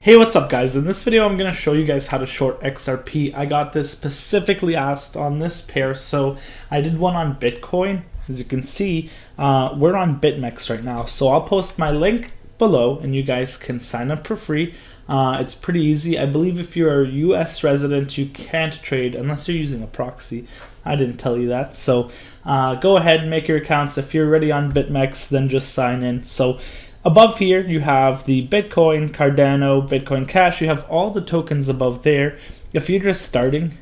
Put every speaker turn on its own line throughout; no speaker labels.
Hey, what's up guys? In this video I'm going to show you guys how to short XRP. I got this specifically asked on this pair, so I did one on Bitcoin. As you can see, we're on Bitmex right now, so I'll post my link below and you guys can sign up for free. It's pretty easy. I believe if you're a US resident you can't trade unless you're using a proxy. I didn't tell you that, so go ahead and make your accounts. If you're already on Bitmex, then just sign in. So above here, you have the Bitcoin, Cardano, Bitcoin Cash. You have all the tokens above there. If you're just starting,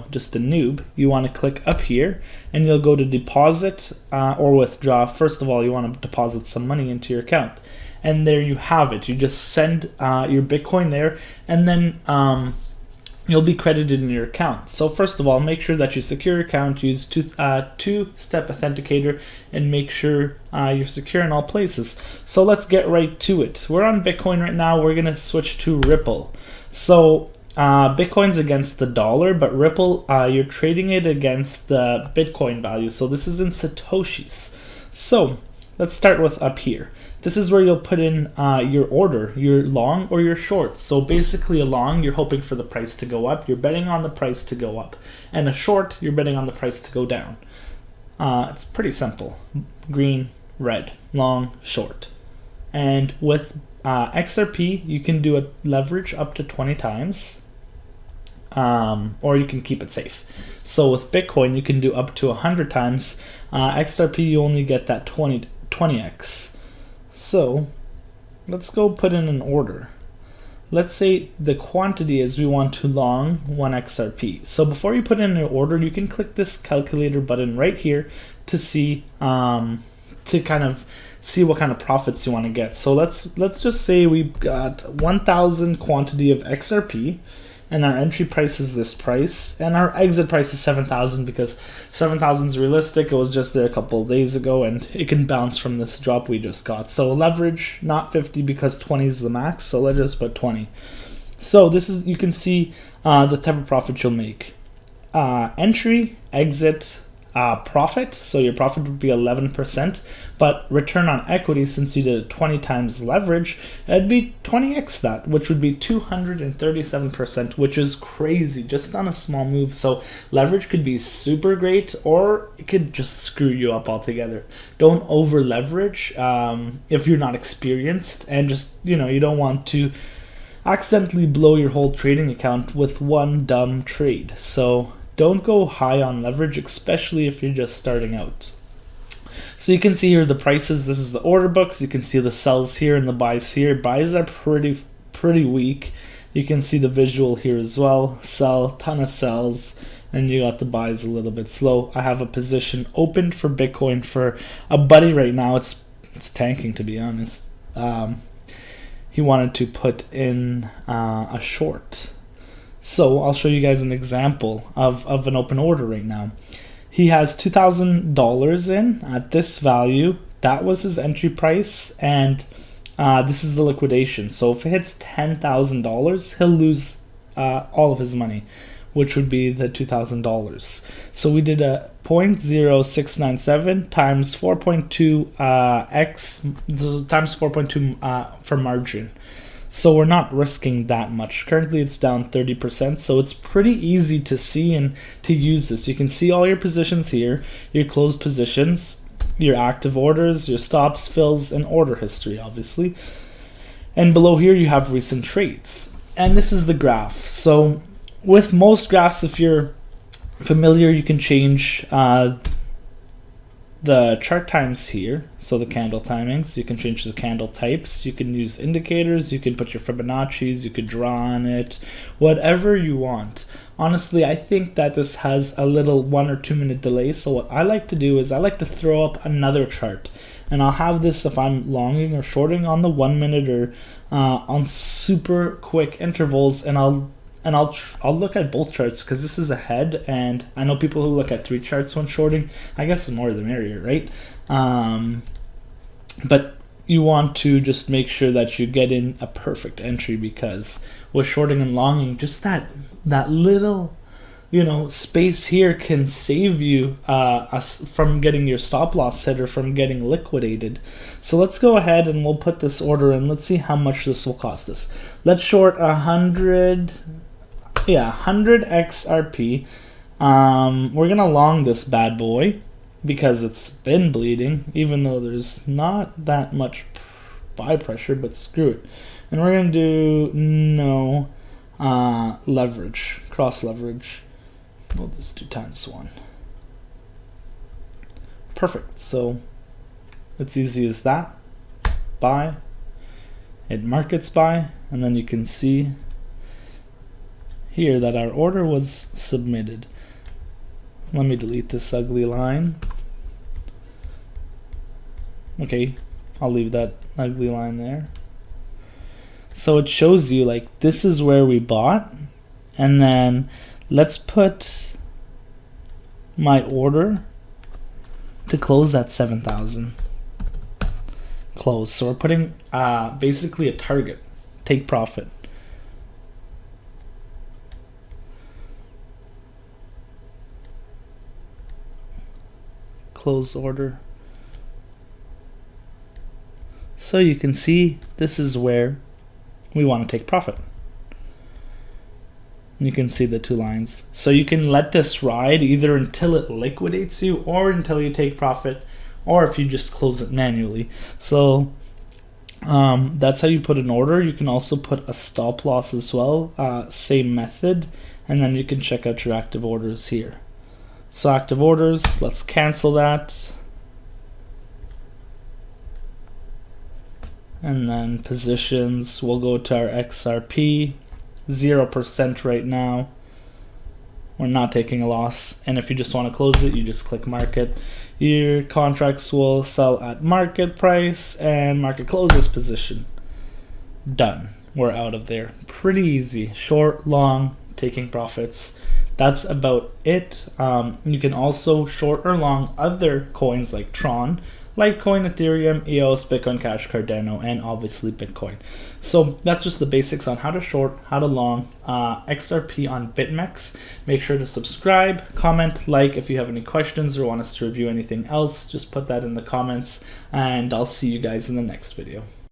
just a noob, you want to click up here and you'll go to deposit or withdraw. First of all, you want to deposit some money into your account. And there you have it. You just send your Bitcoin there and then you'll be credited in your account. So first of all, make sure that you secure your account, use two-step authenticator, and make sure you're secure in all places. So let's get right to it. We're on Bitcoin right now. We're gonna switch to Ripple. So Bitcoin's against the dollar, but Ripple, you're trading it against the Bitcoin value. So this is in Satoshis. So let's start with up here. This is where you'll put in your order, your long or your short. So basically a long, you're hoping for the price to go up. You're betting on the price to go up. And a short, you're betting on the price to go down. It's pretty simple. Green, red, long, short. And with XRP, you can do a leverage up to 20 times. Or you can keep it safe. So with Bitcoin, you can do up to 100 times. XRP, you only get that 20x. So let's go put in an order. Let's say the quantity is we want to long 1 XRP. So before you put in an order, you can click this calculator button right here to see to kind of see what kind of profits you want to get. So let's just say we've got 1,000 quantity of XRP. And our entry price is this price, and our exit price is 7,000 because 7,000 is realistic. It was just there a couple of days ago, and it can bounce from this drop we just got. So leverage, not 50 because 20 is the max, so let's just put 20. So this is, you can see the type of profit you'll make. Entry, exit, profit, so your profit would be 11%, but return on equity, since you did 20 times leverage, it'd be 20x that, which would be 237%, which is crazy just on a small move. So leverage could be super great, or it could just screw you up altogether. Don't over leverage if you're not experienced, and just you don't want to accidentally blow your whole trading account with one dumb trade. So don't go high on leverage, especially if you're just starting out. So you can see here the prices. This is the order books. You can see the sells here and the buys here. Buys are pretty weak. You can see the visual here as well. Sell, ton of sells, and you got the buys a little bit slow. I have a position opened for Bitcoin for a buddy right now. It's tanking, to be honest. He wanted to put in a short. So I'll show you guys an example of an open order right now. He has $2,000 in at this value. That was his entry price, and this is the liquidation. So if it hits $10,000, he'll lose all of his money, which would be the $2,000. So we did a 0.0697 times 4.2 x times 4.2 for margin. So we're not risking that much. Currently it's down 30%, so it's pretty easy to see and to use this. You can see all your positions here, your closed positions, your active orders, your stops, fills, and order history, obviously. And below here you have recent trades. And this is the graph. So with most graphs, if you're familiar, you can change the chart times here, so the candle timings. You can change the candle types, you can use indicators, you can put your Fibonacci's, you could draw on it, whatever you want. Honestly, I think that this has a little 1 or 2 minute delay, so what I like to do is I like to throw up another chart, and I'll have this if I'm longing or shorting on the 1 minute or on super quick intervals, and I'll look at both charts because this is ahead, and I know people who look at 3 charts when shorting. I guess the more the merrier, right? But you want to just make sure that you get in a perfect entry, because with shorting and longing, just that little space here can save you from getting your stop loss hit or from getting liquidated. So let's go ahead and we'll put this order in. Let's see how much this will cost us. Let's short 100 XRP. We're gonna long this bad boy because it's been bleeding, even though there's not that much buy pressure, but screw it. And we're gonna do no leverage, cross leverage. We'll just do ×1. Perfect. So it's easy as that. Buy. It markets buy, and then you can see here that our order was submitted. Let me delete this ugly line. Okay, I'll leave that ugly line there. So it shows you like this is where we bought, and then let's put my order to close at 7,000. Close. So we're putting basically a target. Take profit. Close order. So you can see this is where we want to take profit. You can see the two lines. So you can let this ride either until it liquidates you or until you take profit, or if you just close it manually. So that's how you put an order. You can also put a stop loss as well, same method, and then you can check out your active orders here. So active orders, let's cancel that. And then positions, we'll go to our XRP, 0% right now. We're not taking a loss. And if you just want to close it, you just click market. Your contracts will sell at market price and market closes position. Done. We're out of there. Pretty easy. Short, long, taking profits. That's about it. You can also short or long other coins like Tron, Litecoin, Ethereum, EOS, Bitcoin Cash, Cardano, and obviously Bitcoin. So that's just the basics on how to short, how to long XRP on Bitmex. Make sure to subscribe, comment, like. If you have any questions or want us to review anything else, just put that in the comments, and I'll see you guys in the next video.